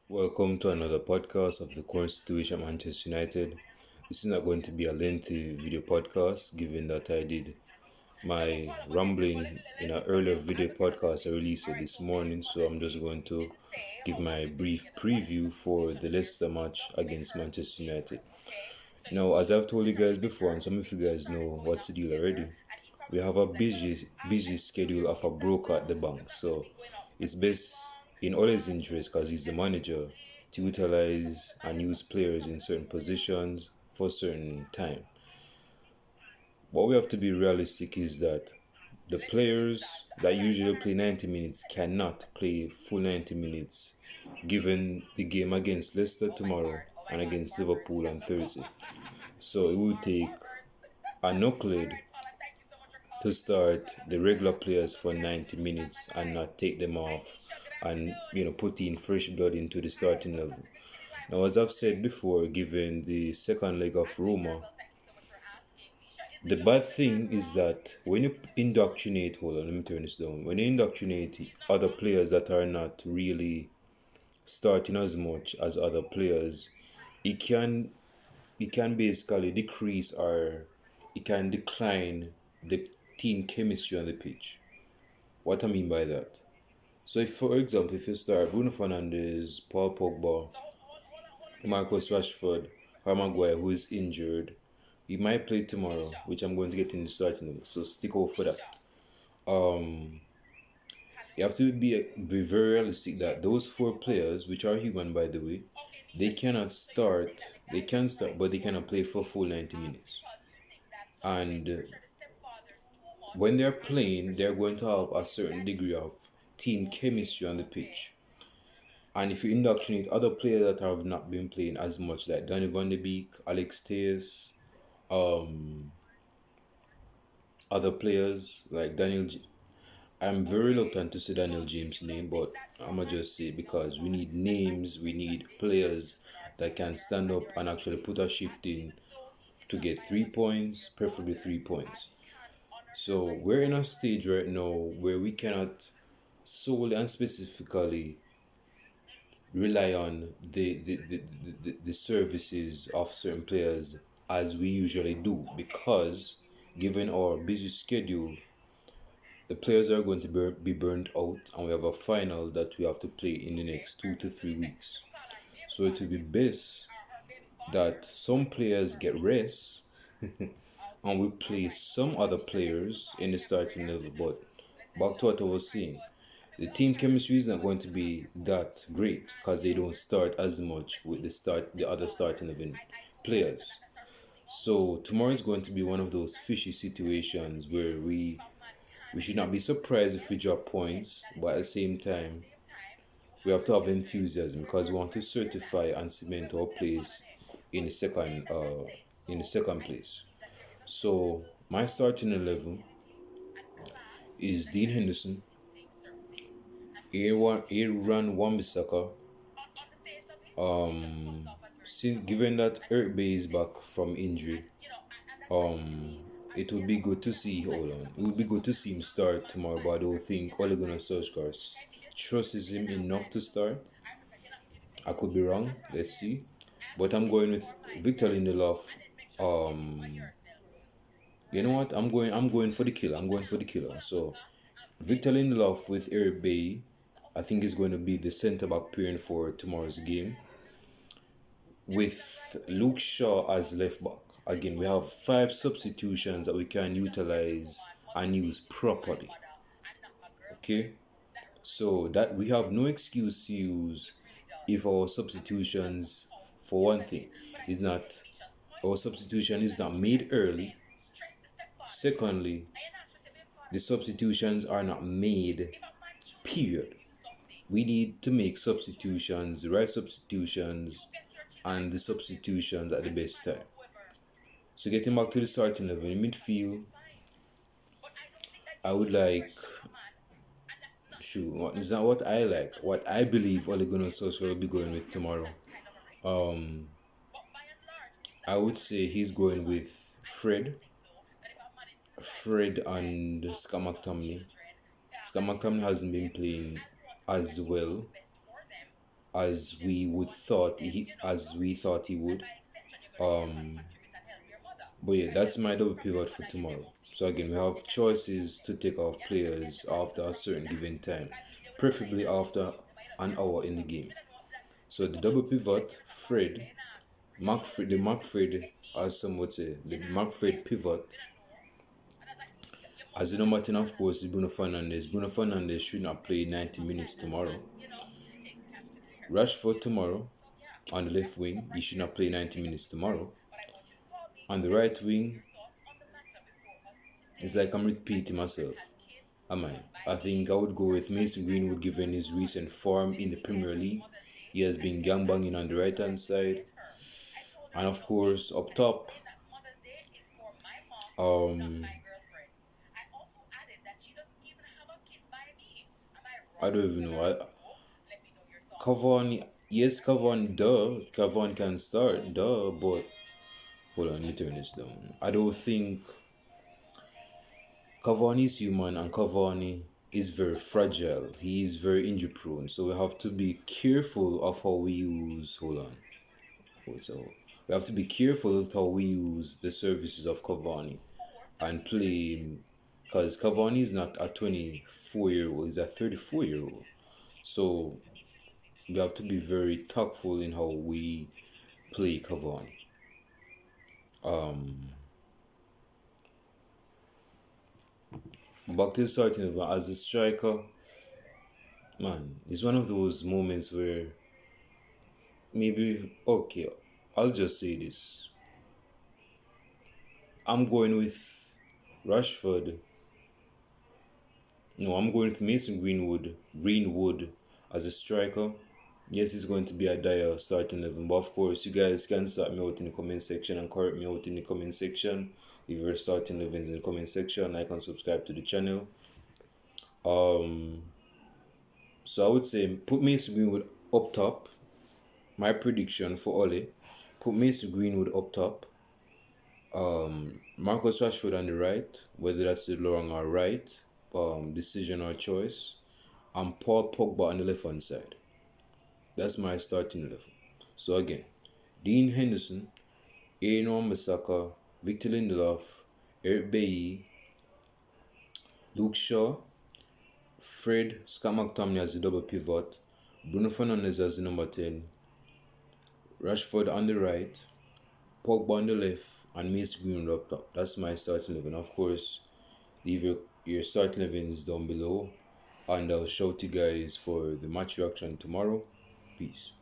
Welcome to another podcast of the current situation at Manchester United. This is not going to be a lengthy video podcast, given that I did my rambling in an earlier video podcast I released it this morning. So I'm just going to give my brief preview for the Leicester match against Manchester United. Now, as I've told you guys before, and some of you guys know what's the deal already, we have a busy schedule of a broker at the bank. So it's best in all his interest, because he's the manager, to utilize and use players in certain positions for a certain time. What we have to be realistic is that the players that usually play 90 minutes cannot play full 90 minutes given the game against Leicester tomorrow and against Liverpool on Thursday. So it would take a knucklehead to start the regular players for 90 minutes and not take them off and put in fresh blood into the starting level. Now, as I've said before, given the second leg of Roma, the bad thing is that when you indoctrinate, hold on, let me turn this down. When you indoctrinate other players that are not really starting as much as other players, it can basically decrease, or it can decline the team chemistry on the pitch. What I mean by that? So, if, for example, if you start Bruno Fernandes, Paul Pogba, Marcus Rashford, Harry Maguire, who is injured, he might play tomorrow, which I'm going to get in the starting. So stick out for that. Um, you have to be very realistic that those four players, which are human by the way, they cannot start. They can start, but they cannot play for full 90 minutes. And when they're playing, they're going to have a certain degree of team chemistry on the pitch. And if you indoctrinate other players that have not been playing as much, like Danny Van de Beek, Alex Tejas, other players like I'm very reluctant to say Daniel James' name, but I'ma just say it because we need names, we need players that can stand up and actually put a shift in to get 3 points, preferably 3 points. So we're in a stage right now where we cannot solely and specifically rely on the services of certain players as we usually do, because given our busy schedule, the players are going to be burnt out, and we have a final that we have to play in the next 2 to 3 weeks. So it will be best that some players get rest and we play some other players in the starting level. But back to what I was saying, the team chemistry is not going to be that great because they don't start as much with the other starting 11 players. So tomorrow is going to be one of those fishy situations where we should not be surprised if we drop points, but at the same time, we have to have enthusiasm because we want to certify and cement our place in the second place. So my starting 11 is Dean Henderson, Aaron Wan-Bissaka. Given that Eric Bay is back from injury, it would be good to see. Hold on, it would be good to see him start tomorrow. But I don't think Ole Gunnar Solskjaer trusts him enough to start. I could be wrong. Let's see. But I'm going with Victor Lindelof. Um, you know what? I'm going for the killer. I'm going for the killer. So Victor Lindelof with Eric Bay, I think is going to be the centre back pairing for tomorrow's game, with Luke Shaw as left back. Again, we have 5 substitutions that we can utilize and use properly. Okay, so that we have no excuse to use if our substitutions, for one thing, is not our substitution is not made early. Secondly, the substitutions are not made, period. We need to make substitutions, the right substitutions, and the substitutions at the best time. So getting back to the starting level in midfield, I would like, it's not what I like, what I believe Ole Gunnar Solskjaer will be going with tomorrow. I would say he's going with Fred and Scott McTominay. Scott McTominay hasn't been playing as well as we thought he would. But yeah, that's my double pivot for tomorrow. So again, we have choices to take off players after a certain given time, preferably after an hour in the game. So the double pivot, the Macfred, as some would say, the Macfred pivot, as the number 10, of course, is Bruno Fernandes. Bruno Fernandes should not play 90 minutes tomorrow. Rashford tomorrow on the left wing, he should not play 90 minutes tomorrow. On the right wing, it's like I'm repeating myself. Am I? I think I would go with Mason Greenwood given his recent form in the Premier League. He has been gangbanging on the right hand side. And of course, up top, I don't even know. Cavani, yes, Cavani can start, but hold on, let me turn this down. I don't think Cavani is human and Cavani is very fragile. He is very injury prone, so we have to be careful of how we use. Hold on. So we have to be careful of how we use the services of Cavani and play, because Cavani is not a 24-year-old; he's a 34-year-old. So we have to be very tactful in how we play Cavani. Back to the starting eleven as a striker, man, it's one of those moments where maybe okay, I'll just say this. I'm going with Rashford. No, I'm going with Mason Greenwood as a striker. Yes, it's going to be a dire starting 11, but of course, you guys can start me out in the comment section and correct me out in the comment section. Leave your starting 11s in the comment section, like and subscribe to the channel. So I would say put Mason Greenwood up top. My prediction for Ole, put Mason Greenwood up top. Marcus Rashford on the right, whether that's the long or right, decision or choice, and Paul Pogba on the left hand side. That's my starting 11. So again, Dean Henderson, Aaron Wan-Bissaka, Victor Lindelof, Eric Bailly, Luke Shaw, Fred, Scott McTominay as the double pivot, Bruno Fernandes as the number 10, Rashford on the right, Pogba on the left, and Mason Greenwood up top. That's my starting 11. Of course, leave your starting 11s down below, and I'll shout you guys for the match reaction tomorrow. Peace.